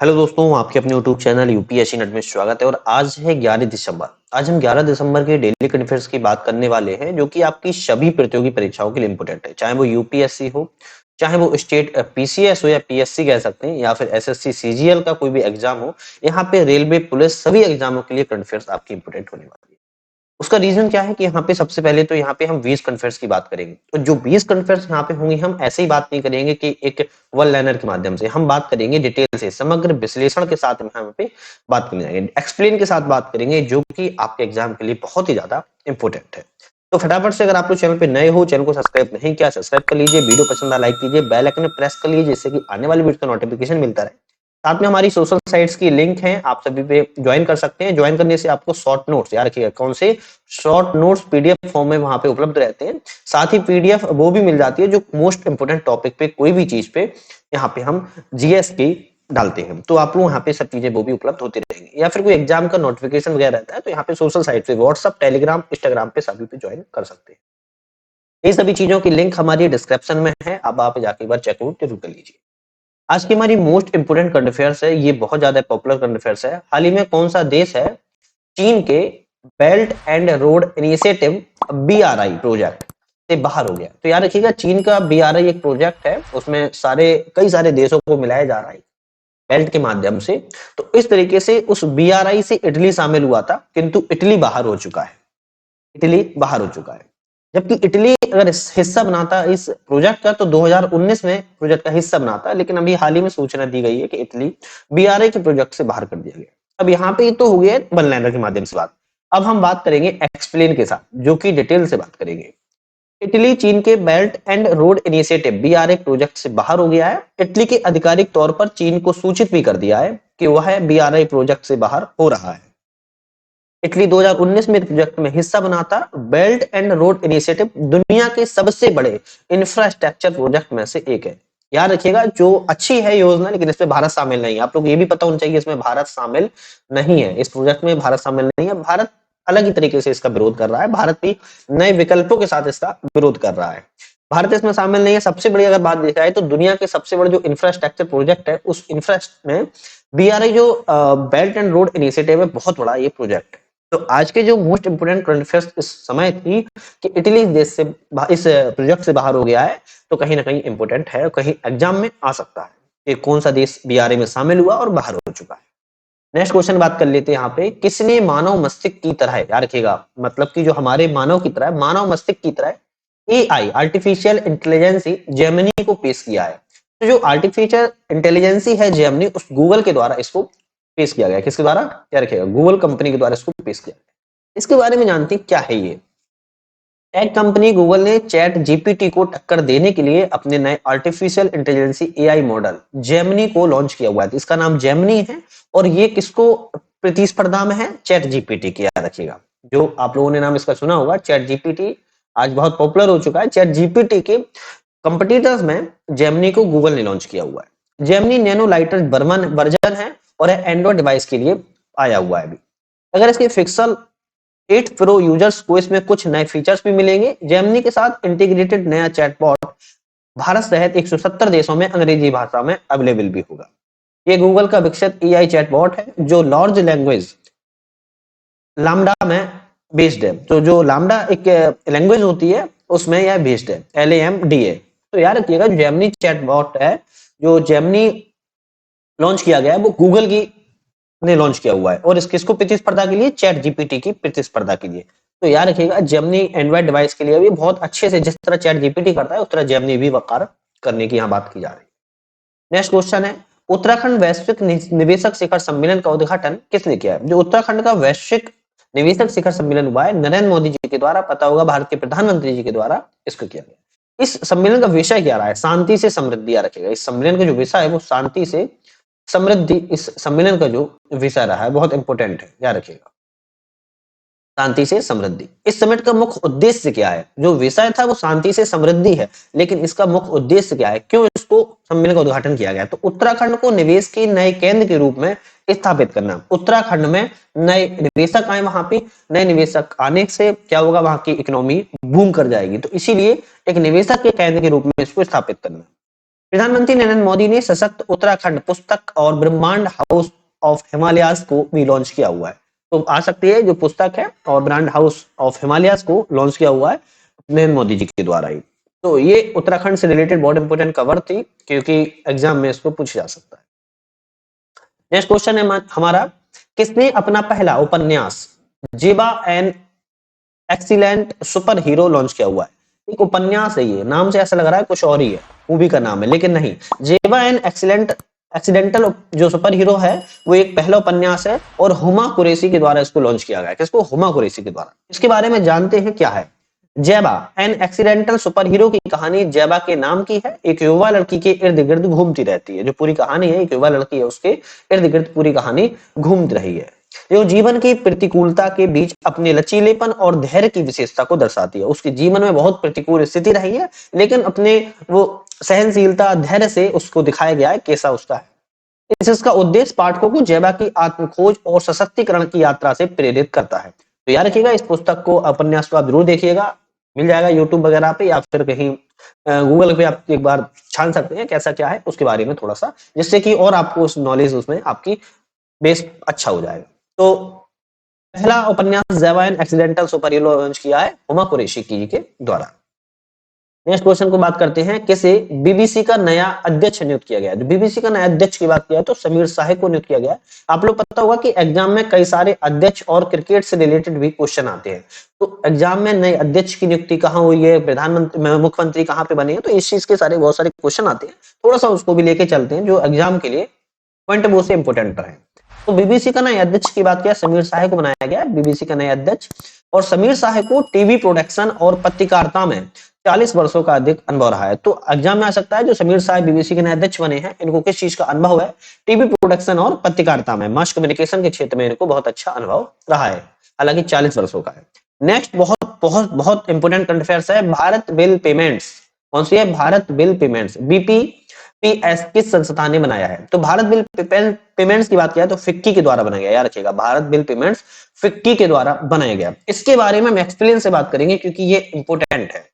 Hello दोस्तों, आपके अपने यूट्यूब चैनल यूपीएससी नेट में स्वागत है। और आज है 11 दिसंबर। आज हम 11 दिसंबर के डेली करंट अफेयर्स की बात करने वाले हैं, जो कि आपकी सभी प्रतियोगी परीक्षाओं के लिए इंपॉर्टेंट है, चाहे वो यूपीएससी हो, चाहे वो स्टेट पीसीएस हो या पीएससी कह सकते हैं, या फिर एसएससी सीजीएल का कोई भी एग्जाम हो। यहाँ पे रेलवे, पुलिस, सभी एग्जामों के लिए करंट अफेयर्स आपकी इंपॉर्टेंट होने वाली है। उसका रीजन क्या है कि यहाँ पे सबसे पहले तो यहाँ पे हम 20 कन्फेयर्स की बात करेंगे। तो जो 20 कन्फेयर्स यहाँ पे होंगे, हम ऐसे ही बात नहीं करेंगे कि एक वन लाइनर के माध्यम से। हम बात करेंगे डिटेल से, समग्र विश्लेषण के साथ हम यहाँ पे बात करने जाएंगे, एक्सप्लेन के साथ बात करेंगे, जो कि आपके एग्जाम के लिए बहुत ही ज्यादा इंपॉर्टेंट है। तो फटाफट से, अगर आप लोग चैनल पे नए हो, चैनल को सब्सक्राइब नहीं किया, सब्सक्राइब कर लीजिए, वीडियो पसंद आया लाइक कीजिए, बेल आइकन में प्रेस कर लीजिए, जिससे कि आने वाली वीडियो का नोटिफिकेशन मिलता रहे। साथ में हमारी सोशल साइट्स की लिंक है, आप सभी पे ज्वाइन कर सकते हैं। ज्वाइन करने से आपको शॉर्ट नोट्स, याद रखिएगा, कौन से शॉर्ट नोट्स पीडीएफ फॉर्म में वहां पे उपलब्ध रहते हैं। साथ ही पीडीएफ वो भी मिल जाती है जो मोस्ट इंपोर्टेंट टॉपिक पे, कोई भी चीज पे यहाँ पे हम जीएस की डालते हैं। तो आप लोग यहाँ पे सब चीजें वो भी उपलब्ध होती रहेंगी। या फिर कोई एग्जाम का नोटिफिकेशन वगैरह रहता है, तो यहाँ पे सोशल साइट पे, व्हाट्सअप, टेलीग्राम, इंस्टाग्राम पे सभी पे ज्वाइन कर सकते हैं। ये सभी चीजों की लिंक हमारी डिस्क्रिप्शन में है, अब आप जाके एक बार चेकआउट जरूर कर लीजिए। आज की हमारी मोस्ट इंपोर्टेंट करंट अफेयर्स है, ये बहुत ज्यादा पॉपुलर करंट अफेयर्स है। हाल ही में कौन सा देश है चीन के belt and road initiative BRI project से बाहर हो गया? तो याद रखिएगा, चीन का बीआरआई एक प्रोजेक्ट है, उसमें कई सारे देशों को मिलाया जा रहा है बेल्ट के माध्यम से। तो इस तरीके से उस बीआरआई से इटली शामिल हुआ था, किंतु इटली बाहर हो चुका है। इटली बाहर हो चुका है। जबकि इटली अगर हिस्सा बनाता इस प्रोजेक्ट का, तो 2019 में प्रोजेक्ट का हिस्सा बनाता, लेकिन अभी हाल ही में सूचना दी गई है कि इटली बीआरआई के प्रोजेक्ट से बाहर कर दिया गया। अब यहाँ पे तो हो गया वन लाइनर के माध्यम से बात। अब हम बात करेंगे एक्सप्लेन के साथ, जो कि डिटेल से बात करेंगे। इटली चीन के belt and road initiative BRI project से बाहर हो गया है। इटली के आधिकारिक तौर पर चीन को सूचित भी कर दिया है कि वह बीआरआई प्रोजेक्ट से बाहर हो रहा है। इटली 2019 में प्रोजेक्ट में हिस्सा बना था। बेल्ट एंड रोड इनिशिएटिव दुनिया के सबसे बड़े इंफ्रास्ट्रक्चर प्रोजेक्ट में से एक है। याद रखिएगा, जो अच्छी है योजना, लेकिन इसमें भारत शामिल नहीं है। आप लोग ये भी पता होना चाहिए, इसमें भारत शामिल नहीं है, इस प्रोजेक्ट में भारत शामिल नहीं है। भारत अलग ही तरीके से इसका विरोध कर रहा है। भारत भी नए विकल्पों के साथ इसका विरोध कर रहा है। भारत इसमें शामिल नहीं है। सबसे बड़ी अगर बात देखा जाए, तो दुनिया के सबसे बड़े जो इंफ्रास्ट्रक्चर प्रोजेक्ट है, उस इंफ्रास्ट्रक्चर में बीआरआई जो बेल्ट एंड रोड इनिशिएटिव है, बहुत बड़ा ये प्रोजेक्ट है। तो आज के जो मोस्ट इंपोर्टेंट करंट अफेयर्स इस समय थी कि इटली इस देश से इस प्रोजेक्ट से बाहर हो गया है, तो कहीं ना कहीं इंपोर्टेंट है, कहीं एग्जाम में आ सकता है कि कौन सा देश बीआरआई में शामिल हुआ और बाहर हो चुका है। नेक्स्ट क्वेश्चन बात कर लेते हैं यहाँ पे, किसने मानव मस्तिष्क की तरह, याद रखिएगा, मतलब कि जो हमारे मानव की तरह, मानव मस्तिष्क की तरह एआई आर्टिफिशियल इंटेलिजेंसी जेमिनी को पेश किया है? तो जो आर्टिफिशियल इंटेलिजेंसी है जेमिनी, उस गूगल के द्वारा इसको पेश किया गया। किसके द्वारा? याद रखिएगा, गूगल कंपनी के द्वारा इसको पेश किया गया। इसके बारे में जानते हैं क्या है ये। टेक कंपनी गूगल ने चैट जीपीटी को टक्कर देने के लिए अपने नए artificial intelligence AI model Gemini को लॉन्च किया हुआ है। इसका नाम जेमिनी है, और ये किसको प्रतिस्पर्धा में है? चैट जीपीटी की। याद रखिएगा, जो आप लोगों ने नाम इसका सुना होगा, चैट जीपीटी आज बहुत पॉपुलर हो चुका है। चैट जीपीटी के कंपटीटर्स में जेमिनी को गूगल ने लॉन्च किया हुआ है। जेमिनी नैनो लाइटर वर्जन है, और एंड्रॉइड डिवाइस के लिए आया हुआ है अभी। अगर इसके पिक्सल 8 प्रो यूजर्स को इसमें कुछ नए फीचर्स भी मिलेंगे। जेमिनी के साथ इंटीग्रेटेड नया चैटबॉट भारत सहित 170 देशों में अंग्रेजी भाषा में अवेलेबल भी होगा। ये गूगल का विकसित एआई चैटबॉट है, जो लार्ज लैंग्वेज लामडा में बेस्ड है। तो जो लामडा एक लैंग्वेज होती है, उसमें यह बेस्ड है, LAMDA। तो याद रखिएगा, जो जेमिनी चैटबॉट है, जो जेमिनी लॉन्च किया गया है, वो गूगल की ने लॉन्च किया हुआ है, और किसको प्रतिस्पर्धा के लिए? चैट जीपीटी की प्रतिस्पर्धा के लिए। तो याद रखिएगा, जेमिनी एंड्रॉइड डिवाइस के लिए भी बहुत अच्छे से, जिस तरह चैट जीपीटी करता है, उस तरह जेमिनी भी वकार करने की यहाँ बात की जा रही है। नेक्स्ट क्वेश्चन है, उत्तराखंड वैश्विक निवेशक शिखर सम्मेलन का उद्घाटन किसने किया है? जो उत्तराखंड का वैश्विक निवेशक शिखर सम्मेलन हुआ है, नरेंद्र मोदी जी के द्वारा, पता होगा, भारत के प्रधानमंत्री जी के द्वारा इसको किया गया। इस सम्मेलन का विषय क्या रहा है? शांति से समृद्धि। याद रखिएगा, इस सम्मेलन का जो विषय है वो शांति से समृद्धि। इस सम्मेलन का जो विषय रहा है बहुत इंपॉर्टेंट है, याद रखिएगा, शांति से समृद्धि। इस समिट का मुख्य उद्देश्य क्या है? जो विषय था वो शांति से समृद्धि है, लेकिन इसका मुख्य उद्देश्य क्या है, क्यों इसको सम्मेलन का उद्घाटन किया गया? तो उत्तराखंड को निवेश के नए केंद्र के रूप में स्थापित करना। उत्तराखंड में नए निवेशक आए, वहां पे नए निवेशक आने से क्या होगा? वहां की इकोनॉमी बूम कर जाएगी। तो इसीलिए एक निवेशक के केंद्र के रूप में इसको स्थापित करना। प्रधानमंत्री नरेंद्र मोदी ने सशक्त उत्तराखंड पुस्तक और ब्रह्मांड हाउस ऑफ हिमालयाज को भी लॉन्च किया हुआ है। तो आ सकती है जो पुस्तक है और ब्रांड हाउस ऑफ हिमालयाज को लॉन्च किया हुआ है नरेंद्र मोदी जी के द्वारा ही। तो ये उत्तराखंड से रिलेटेड बहुत इंपॉर्टेंट कवर थी, क्योंकि एग्जाम में इसको पूछा जा सकता है। नेक्स्ट क्वेश्चन है हमारा, किसने अपना पहला उपन्यास जेबा an excellent super hero launch किया हुआ है? एक उपन्यास है, ये नाम से ऐसा लग रहा है कुछ और ही है, मूवी का नाम है, लेकिन नहीं। जेबा एन एक्सीलेंट एक्सीडेंटल जो सुपर हीरो है वो एक पहला उपन्यास है और हुमा कुरैशी के द्वारा इसको लॉन्च किया गया है। किसको? हुमा कुरैशी के द्वारा। इसके बारे में जानते हैं क्या है। जैबा एन एक्सीडेंटल सुपर हीरो की कहानी जैबा के नाम की है। एक युवा लड़की के इर्द गिर्द घूमती रहती है। जो पूरी कहानी है, एक युवा लड़की है, उसके इर्द गिर्द पूरी कहानी घूमती रही है। जो जीवन की प्रतिकूलता के बीच अपने लचीलेपन और धैर्य की विशेषता को दर्शाती है। उसके जीवन में बहुत प्रतिकूल स्थिति रही है, लेकिन अपने वो सहनशीलता धैर्य से उसको दिखाया गया है कैसा उसका है। इसका उद्देश्य पाठकों को जैबा की आत्मखोज और सशक्तिकरण की यात्रा से प्रेरित करता है। तो याद रखिएगा, इस पुस्तक को, उपन्यास को आप जरूर देखिएगा। मिल जाएगा यूट्यूब वगैरह पे या फिर कहीं गूगल पे आप एक बार छान सकते हैं कैसा क्या है उसके बारे में थोड़ा सा, जिससे कि और आपको उस नॉलेज उसमें आपकी बेस अच्छा हो जाएगा। तो पहला उपन्यास जैबा an accidental super hero launch किया है हुमा कुरैशी जी के द्वारा। नेक्स्ट क्वेश्चन को बात करते हैं, किसे बीबीसी का नया अध्यक्ष नियुक्त किया गया है? बीबीसी का नया अध्यक्ष की बात किया है तो समीर शाह को नियुक्त किया गया है। आप लोग पता होगा कि एग्जाम में कई सारे अध्यक्ष और क्रिकेट से रिलेटेड भी क्वेश्चन आते हैं। तो एग्जाम में नए अध्यक्ष की नियुक्ति कहाँ हुई है, प्रधानमंत्री मुख्यमंत्री कहाँ पे बने हैं, तो इस चीज के सारे बहुत सारे क्वेश्चन आते हैं। थोड़ा सा उसको भी लेके चलते हैं जो एग्जाम के लिए पॉइंट वो से इंपोर्टेंट रहे। तो बीबीसी का नया अध्यक्ष की बात किया, समीर शाह को बनाया गया बीबीसी का नया अध्यक्ष। और समीर शाह को टीवी प्रोडक्शन और पत्रकारिता में 40 वर्षों का अधिक अनुभव रहा है। तो एग्जाम में आ सकता है जो समीर शाह बीबीसी के नए अध्यक्ष बने हैं, इनको किस चीज का अनुभव है? टीवी प्रोडक्शन और पत्रकारिता में, मास कम्युनिकेशन के क्षेत्र में इनको बहुत अच्छा अनुभव रहा है। हालांकि 40 वर्षों का है। नेक्स्ट बहुत बहुत बहुत इंपोर्टेंट करंट अफेयर्स है, भारत बिल पेमेंट्स। कौन सी है? भारत बिल पेमेंट्स, बीपीपीएस किस संस्था ने बनाया है? तो भारत बिल पेमेंट्स की बात किया तो फिक्की के द्वारा बनाया गया। याद रखिएगा, भारत बिल पेमेंट्स फिक्की के द्वारा बनाया गया। इसके बारे में हम एक्सपीरियंस से बात करेंगे क्योंकि ये इंपोर्टेंट है।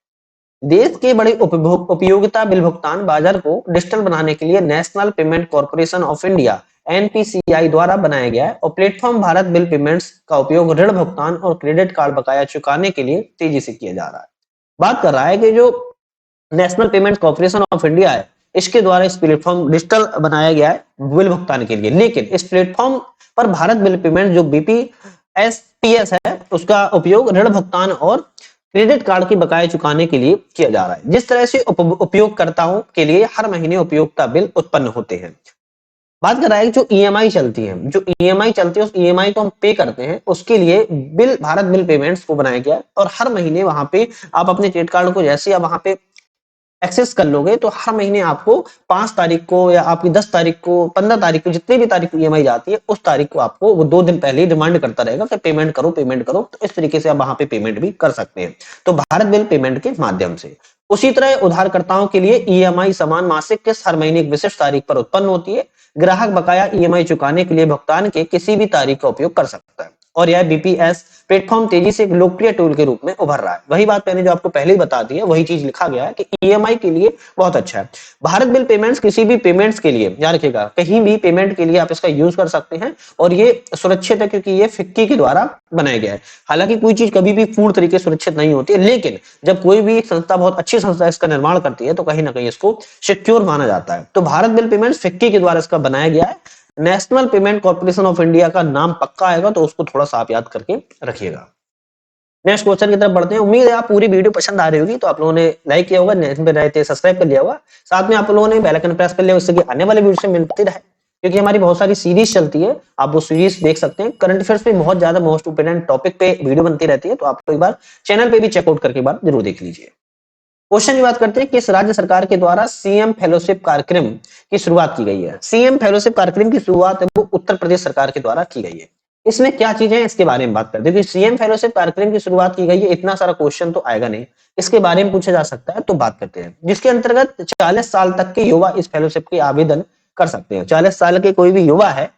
देश के बड़े उपयोगिता बिल भुगतान बाजार को डिजिटल बनाने के लिए national payment corporation of India NPCI द्वारा बनाया गया है। और प्लेटफॉर्म भारत बिल पेमेंट्स का उपयोग ऋण भुगतान और क्रेडिट कार्ड बकाया चुकाने के लिए तेजी से किया जा रहा है। बात कर रहा है कि जो national payment corporation of India है, इसके द्वारा इस प्लेटफॉर्म डिजिटल बनाया गया है बिल भुगतान के लिए। लेकिन इस प्लेटफॉर्म पर भारत बिल पेमेंट जो बीपीएसपीएस है, उसका उपयोग ऋण भुगतान और क्रेडिट कार्ड की बकाया चुकाने के लिए किया जा रहा है। जिस तरह से उपयोगकर्ताओं के लिए हर महीने उपयोगिता बिल उत्पन्न होते हैं। बात कर रहा है कि जो ईएमआई चलती है, जो ईएमआई चलती है, उस ईएमआई को हम पे करते हैं, उसके लिए बिल भारत बिल पेमेंट्स को बनाया गया है। और हर महीने वहां पे आप अपने क्रेडिट कार्ड को जैसे आप वहां पे एक्सेस कर लोगे तो हर महीने आपको 5 तारीख को या आपकी 10 तारीख को, 15 तारीख को, जितनी भी तारीख को ईएमआई जाती है, उस तारीख को आपको वो 2 दिन पहले ही रिमाइंड करता रहेगा कि पेमेंट करो पेमेंट करो। तो इस तरीके से आप वहां पे पेमेंट भी कर सकते हैं, तो भारत बिल पेमेंट के माध्यम से। उसी तरह उधारकर्ताओं के लिए ईएमआई समान मासिक किस्त हर महीने एक विशिष्ट तारीख पर उत्पन्न होती है। ग्राहक बकाया ईएमआई चुकाने के लिए भुगतान के किसी भी तारीख का उपयोग कर सकता है। और यह बीपीएस प्लेटफॉर्म तेजी से एक लोकप्रिय टूल के रूप में उभर रहा है। वही बात मैंने जो आपको पहले ही बता दी है, वही चीज लिखा गया है कि ईएमआई के लिए बहुत अच्छा है। भारत बिल पेमेंट्स किसी भी पेमेंट्स के लिए, याद रखिएगा, कहीं भी पेमेंट के लिए आप इसका यूज कर सकते हैं। और ये सुरक्षित है क्योंकि ये फिक्की के द्वारा बनाया गया है। हालांकि कोई चीज कभी भी पूर्ण तरीके से सुरक्षित नहीं होती है, लेकिन जब कोई भी संस्था, बहुत अच्छी संस्था इसका निर्माण करती है तो कहीं ना कहीं इसको सिक्योर माना जाता है। तो भारत बिल पेमेंट्स फिक्की के द्वारा इसका बनाया गया है। National payment corporation of India का नाम पक्का आएगा तो उसको थोड़ा सा आप याद करके रखिएगा। नेक्स्ट क्वेश्चन की तरफ बढ़ते हैं। उम्मीद है आप पूरी वीडियो पसंद आ रही होगी, तो आप लोगों ने लाइक किया होगा, पे नए थे सब्सक्राइब कर लिया होगा, साथ में आप लोगों ने बेल आइकन प्रेस कर लिया, उससे कि आने वाले वीडियो से मिलती रहे। क्योंकि हमारी बहुत सारी सीरीज चलती है, आप वो सीरीज देख सकते हैं। करंट अफेयर्स पे बहुत ज्यादा मोस्ट इंपोर्टेंट टॉपिक पे वीडियो बनती रहती है, तो आप एक बार चैनल पे भी चेकआउट करके एक बार जरूर देख लीजिए। क्वेश्चन की बात करते हैं, किस राज्य सरकार के द्वारा सीएम फेलोशिप कार्यक्रम की शुरुआत की गई है? सीएम फेलोशिप कार्यक्रम की शुरुआत है वो उत्तर प्रदेश सरकार के द्वारा की गई है। इसमें क्या चीजें हैं इसके बारे में बात करते हैं। सीएम फेलोशिप कार्यक्रम की शुरुआत की गई है, इतना सारा क्वेश्चन तो आएगा नहीं, इसके बारे में पूछा जा सकता है, तो बात करते हैं। जिसके अंतर्गत 40 साल तक के युवा इस फेलोशिप के आवेदन कर सकते हैं। 40 साल के कोई भी युवा है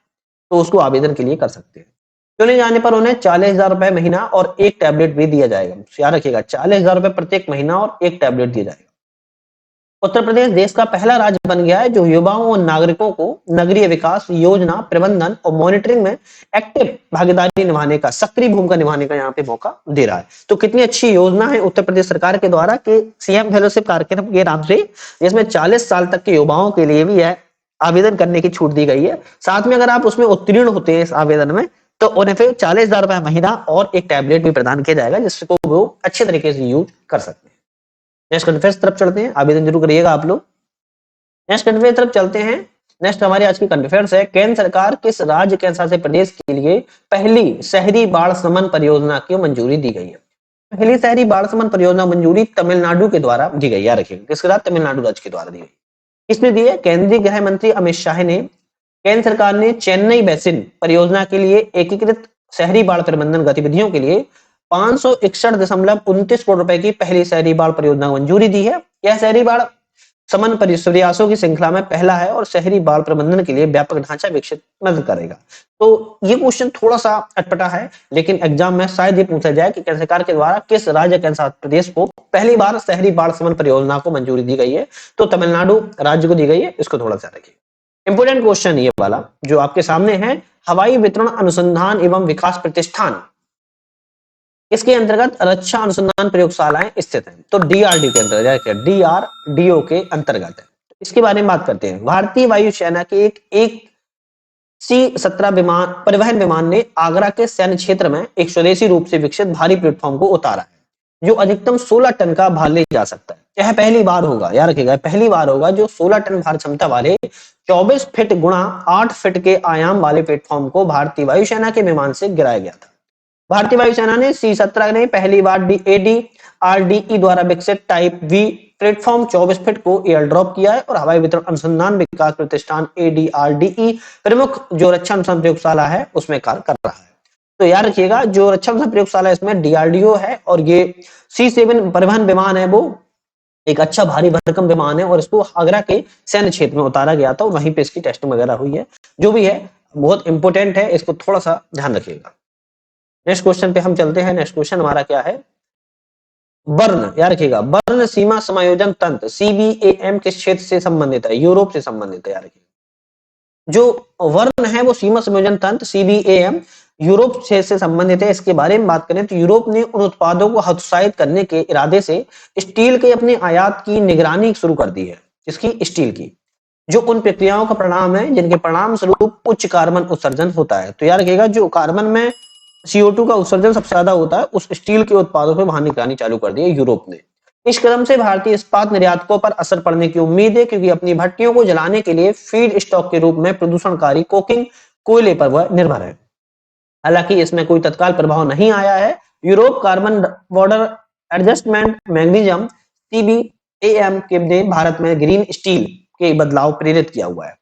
तो उसको आवेदन के लिए कर सकते हैं। चुने जाने पर उन्हें 40,000 रुपए महीना और एक टैबलेट भी दिया जाएगा। याद रखिएगा, 40,000 रुपए प्रत्येक महीना और एक टैबलेट दिया जाएगा। उत्तर प्रदेश देश का पहला राज्य बन गया है जो युवाओं और नागरिकों को नगरीय विकास योजना प्रबंधन और मॉनिटरिंग में एक्टिव भागीदारी निभाने का, सक्रिय भूमिका निभाने का यहाँ पे मौका दे रहा है। तो कितनी अच्छी योजना है उत्तर प्रदेश सरकार के द्वारा कि सीएम फेलोशिप कार्यक्रम के नाम से, जिसमें 40 साल तक के युवाओं के लिए भी यह आवेदन करने की छूट दी गई है। साथ में अगर आप उसमें उत्तीर्ण होते हैं इस आवेदन में, तो उन्हें फिर 40,000 रुपए महीना और एक टैबलेट भी प्रदान किया जाएगा, जिसको वो अच्छे तरीके से यूज कर सकते हैं। नेक्स्ट करंट अफेयर्स तरफ चलते हैं, आवेदन जरूर करिएगा आप लोग। नेक्स्ट करंट अफेयर्स तरफ चलते हैं। नेक्स्ट हमारी आज की करंट अफेयर्स है, केंद्र सरकार किस राज्य केंद्र शासित प्रदेश के लिए पहली शहरी बाढ़ शमन परियोजना की मंजूरी दी गई है? पहली शहरी बाढ़ शमन परियोजना मंजूरी तमिलनाडु के द्वारा दी गई, याद रखिएगा किसके द्वारा? तमिलनाडु राज्य के द्वारा दी गई। किसने दी है? केंद्रीय गृह मंत्री अमित शाह ने। केंद्र सरकार ने चेन्नई बेसिन परियोजना के लिए एकीकृत शहरी बाढ़ प्रबंधन गतिविधियों के लिए 561.29 करोड़ रुपए की पहली शहरी बाढ़ परियोजना को मंजूरी दी है। यह शहरी बाढ़ शमन प्रयासों की श्रृंखला में पहला है और शहरी बाढ़ प्रबंधन के लिए व्यापक ढांचा विकसित मदद करेगा। तो ये क्वेश्चन थोड़ा सा अटपटा है, लेकिन एग्जाम में शायद ये पूछा जाए कि केंद्र सरकार के द्वारा किस राज्य केंद्र शासित प्रदेश को पहली बार शहरी बाढ़ शमन परियोजना को मंजूरी दी गई है? तो तमिलनाडु राज्य को दी गई है। इसको थोड़ा सा रखिए, इंपोर्टेंट क्वेश्चन ये वाला जो आपके सामने है। हवाई वितरण अनुसंधान एवं विकास प्रतिष्ठान इसके अंतर्गत रक्षा अनुसंधान प्रयोगशालाएं स्थित हैं। तो डीआरडी के अंतर्गत, डीआरडीओ के अंतर्गत है। इसके बारे में बात करते हैं। भारतीय वायुसेना के एक C-17 विमान परिवहन विमान ने आगरा के सैन्य क्षेत्र में एक स्वदेशी रूप से विकसित भारी प्लेटफॉर्म को उतारा है, जो अधिकतम 16 टन का भार ले जा सकता है। यह पहली बार होगा, याद रखिएगा, पहली बार होगा जो 16 टन भार क्षमता वाले 24 फीट गुणा 8 फीट के आयाम वाले प्लेटफॉर्म को भारतीय वायुसेना के विमान से गिराया गया था। भारतीय वायुसेना ने C-17 ने पहली बार ADRDE द्वारा विकसित टाइप V प्लेटफॉर्म 24 फीट को एयर ड्रॉप किया है और हवाई वितरण अनुसंधान विकास प्रतिष्ठान ADRDE प्रमुख जो रक्षा अनुसंधान प्रयोगशाला है उसमें कार्य कर रहा है। तो याद रखिएगा, जो रक्षा अनुसंधान प्रयोगशाला इसमें DRDO है और ये C-7 परिवहन विमान है, वो एक अच्छा भारी भरकम विमान है और इसको आगरा के सैन्य क्षेत्र में उतारा गया था और वहीं पे इसकी टेस्टिंग वगैरह हुई है। जो भी है बहुत इंपॉर्टेंट है, इसको थोड़ा सा ध्यान रखिएगा। नेक्स्ट क्वेश्चन पे हम चलते हैं। नेक्स्ट क्वेश्चन हमारा क्या है? वर्ण, याद रखिएगा, वर्ण सीमा समायोजन तंत्र CBAM किस क्षेत्र से संबंधित है? यूरोप से संबंधित है। याद रखिएगा, जो वर्ण है वो सीमा समायोजन तंत्र CBAM यूरोप से संबंधित है। इसके बारे में बात करें तो यूरोप ने उन उत्पादों को हतोत्साहित करने के इरादे से स्टील के अपने आयात की निगरानी शुरू कर दी है। इसकी स्टील की, जो उन प्रक्रियाओं का परिणाम है जिनके परिणाम स्वरूप उच्च कार्बन उत्सर्जन होता है। तो याद रखिएगा, जो कार्बन में CO2 का उत्सर्जन सबसे ज्यादा होता है, उस स्टील के उत्पादों पर वहां निगरानी चालू कर दी है यूरोप ने। इस कदम से भारतीय इस्पात निर्यातकों पर असर पड़ने की उम्मीद है, क्योंकि अपनी भट्टियों को जलाने के लिए फीड स्टॉक के रूप में प्रदूषणकारी कोकिंग कोयले पर वह निर्भर है। हालांकि इसमें कोई तत्काल प्रभाव नहीं आया है। Europe carbon border adjustment mechanism CBAM ने भारत में ग्रीन स्टील के बदलाव प्रेरित किया हुआ है।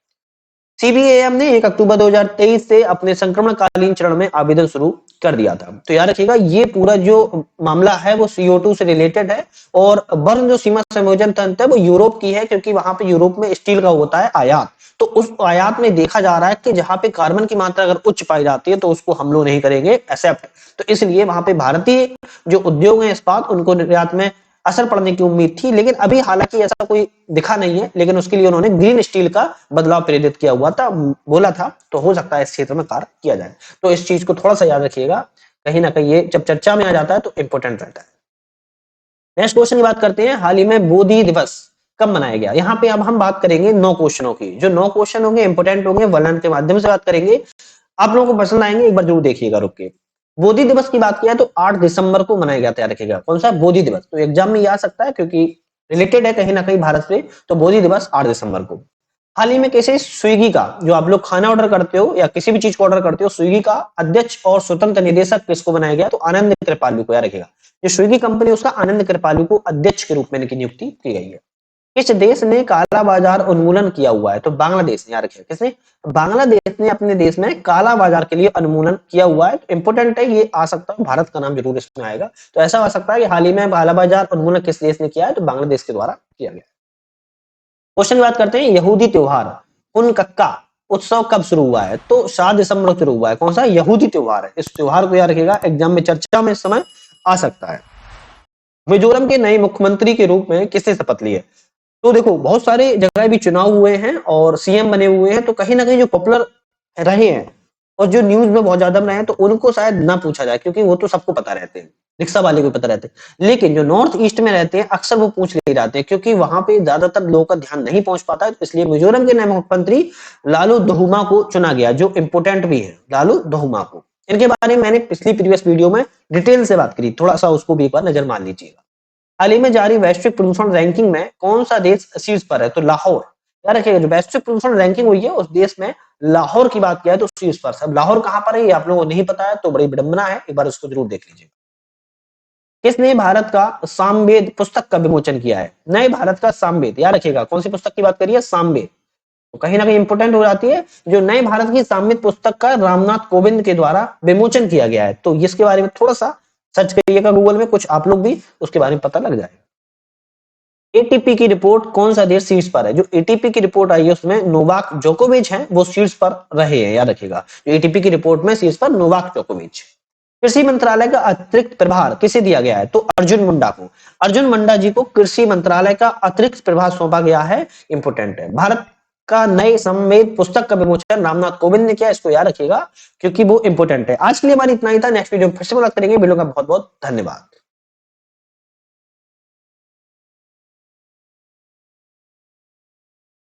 CBAM ने 1 अक्टूबर 2023 से अपने संक्रमणकालीन चरण में आवेदन शुरू कर दिया था। तो याद रखिएगा, ये पूरा जो मामला है वो CO2 से रिलेटेड है और वर्ण जो सीमा समायोजन तंत्र है वो यूरोप की है, क्योंकि वहां पे यूरोप में स्टील का होता है आयात। तो उस आयात में देखा जा रहा है कि जहां पे कार्बन की मात्रा अगर उच्च पाई जाती है तो उसको हम लोग नहीं करेंगे एक्सेप्ट। तो इसलिए वहां पे भारतीय जो उद्योग है इस्पात, उनको निर्यात में असर पड़ने की उम्मीद थी, लेकिन अभी हालांकि ऐसा कोई दिखा नहीं है। लेकिन उसके लिए उन्होंने ग्रीन स्टील का बदलाव प्रेरित किया हुआ था, बोला था, तो हो सकता है इस क्षेत्र में कार्य किया जाए। तो इस चीज को थोड़ा सा याद रखिएगा, कहीं ना कहीं ये जब चर्चा में आ जाता है तो इंपॉर्टेंट रहता है। नेक्स्ट क्वेश्चन की बात करते हैं, हाल ही में बोधि दिवस कब मनाया गया? यहाँ पे अब हम बात करेंगे 9 क्वेश्चनों की। जो 9 क्वेश्चन होंगे इंपॉर्टेंट होंगे, वर्णन के माध्यम से बात करेंगे, आप लोगों को पसंद आएंगे, एक बार जरूर देखिएगा रुक के। बोधि दिवस की बात किया तो 8 दिसंबर को मनाया गया था, याद रखिएगा। कौन सा? बोधि दिवस। तो एग्जाम में ये आ सकता है क्योंकि रिलेटेड है कहीं ना कहीं भारत से। तो बोधि दिवस 8 दिसंबर को। हाल ही में कैसे स्विगी का, जो आप लोग खाना ऑर्डर करते हो या किसी भी चीज को ऑर्डर करते हो, स्विगी का अध्यक्ष और स्वतंत्र निदेशक किसको बनाया गया? तो आनंद कृपालु को, याद रखिएगा। जो स्विगी कंपनी उसका आनंद कृपालु को अध्यक्ष के रूप में नियुक्ति की गई है। किस देश ने काला बाजार उन्मूलन किया हुआ है? तो बांग्लादेश ने, याद रखिए। किसने? बांग्लादेश ने अपने देश में काला बाजार के लिए उन्मूलन किया हुआ है। इंपोर्टेंट है, ये आ सकता है, भारत का नाम जरूर इसमें आएगा। तो ऐसा हो सकता है कि हाल ही में काला बाजार उन्मूलन किस देश ने किया है? तो बांग्लादेश के द्वारा किया गया। क्वेश्चन की बात करते हैं, यहूदी त्योहार उनकक्का उत्सव कब शुरू हुआ है? तो 7 दिसंबर को शुरू हुआ है। कौन सा? यहूदी त्योहार है। इस त्योहार को याद रखिएगा, एग्जाम में चर्चा में इस समय आ सकता है। मिजोरम के नए मुख्यमंत्री के रूप में किसने शपथ ली है? तो देखो बहुत सारे जगह भी चुनाव हुए हैं और सीएम बने हुए हैं, तो कहीं ना कहीं जो पॉपुलर रहे हैं और जो न्यूज में बहुत ज्यादा रहे हैं, तो उनको शायद ना पूछा जाए, क्योंकि वो तो सबको पता रहते हैं, रिक्शा वाले को पता रहते हैं। लेकिन जो नॉर्थ ईस्ट में रहते हैं अक्सर वो पूछ ले जाते हैं, क्योंकि वहां पे ज्यादातर लोगों का ध्यान नहीं पहुंच पाता है। तो इसलिए मिजोरम के नए मुख्यमंत्री लालू दोहुमा को चुना गया, जो इंपोर्टेंट भी है, लालू दोहुमा को। इनके बारे में मैंने पिछली प्रीवियस वीडियो में डिटेल से बात करी, थोड़ा सा उसको भी एक बार नजर मार लीजिएगा। हाल ही में जारी वैश्विक प्रदूषण रैंकिंग में कौन सा देश शीर्ष पर है? तो लाहौर। याद रखिएगा, जो वैश्विक प्रदूषण रैंकिंग हुई है उस देश में लाहौर की बात किया है तो शीर्ष पर। अब लाहौर कहां पर है ये आप लोगों को नहीं पता है तो बड़ी विडंबना है, एक बार उसको जरूर देख लीजिए। किसने भारत का सामवेद पुस्तक का विमोचन किया है? नए भारत का सामवेद। याद रखिएगा कौन सी पुस्तक की बात करिए? सामवेद। तो कहीं ना कहीं इंपोर्टेंट हो जाती है, जो नए भारत की सामवेद पुस्तक का रामनाथ कोविंद के द्वारा विमोचन किया गया है। तो इसके बारे में थोड़ा सा सर्च करिएगा गूगल में, कुछ आप लोग भी उसके बारे में पता लग जाएगा। एटीपी की रिपोर्ट कौन सा देश शीर्ष पर है? जो एटीपी की रिपोर्ट आई है उसमें नोवाक जोकोविच हैं, वो शीर्ष पर रहे हैं। याद रखिएगा, जो एटीपी की रिपोर्ट में शीर्ष पर नोवाक जोकोविच। कृषि मंत्रालय का अतिरिक्त प्रभार किसे दिया गया है? तो अर्जुन मुंडा को। अर्जुन मुंडा जी को कृषि मंत्रालय का अतिरिक्त प्रभार सौंपा गया है। इंपोर्टेंट है। भारत का नए संवेद पुस्तक का विमोचन रामनाथ कोविंद ने किया, इसको याद रखिएगा क्योंकि वो इंपोर्टेंट है। आज के लिए हमारी इतना ही था। नेक्स्ट वीडियो में फिर से बात करेंगे। वीडियो का बहुत बहुत धन्यवाद।